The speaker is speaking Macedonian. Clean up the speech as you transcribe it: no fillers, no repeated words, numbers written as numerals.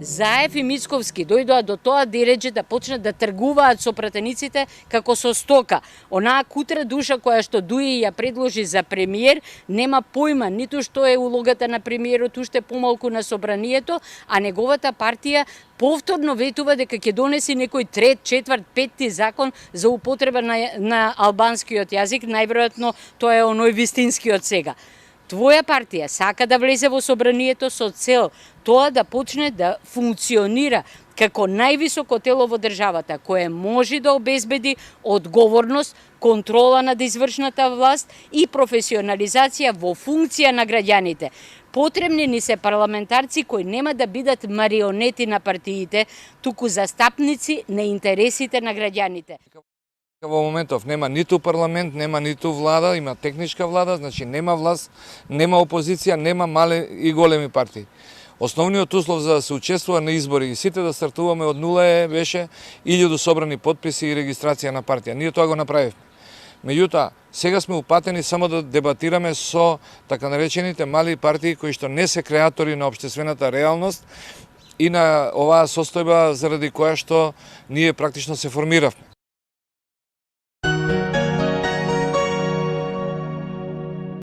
Заев и Мицковски дојдоа до тоа диреџе да почнат да тргуваат со пратениците како со стока. Онаа кутра душа која што Дуи ја предложи за премиер нема појма ниту што е улогата на премиерот, уште помалку на собранието, а неговата партија повторно ветува дека ќе донеси некој трет, четврт, петти закон за употреба на албанскиот јазик, најверојатно тоа е оној вистинскиот сега. Твоја партија сака да влезе во собранието со цел тоа да почне да функционира како највисоко тело во државата, кое може да обезбеди одговорност, контрола над извршната власт и професионализација во функција на граѓаните. Потребни ни се парламентарци кои нема да бидат марионети на партиите, туку застапници на интересите на граѓаните. Во моментов нема ниту парламент, нема ниту влада, има техничка влада, значи нема власт, нема опозиција, нема мале и големи партии. Основниот услов за да се учествува на избори и сите да стартуваме од нула беше 1000 собрани потписи и регистрација на партија. Ние тоа го направивме. Меѓутоа, сега сме упатени само да дебатираме со така наречените мали партии кои што не се креатори на општествената реалност и на оваа состојба заради која што ние практично се формиравме.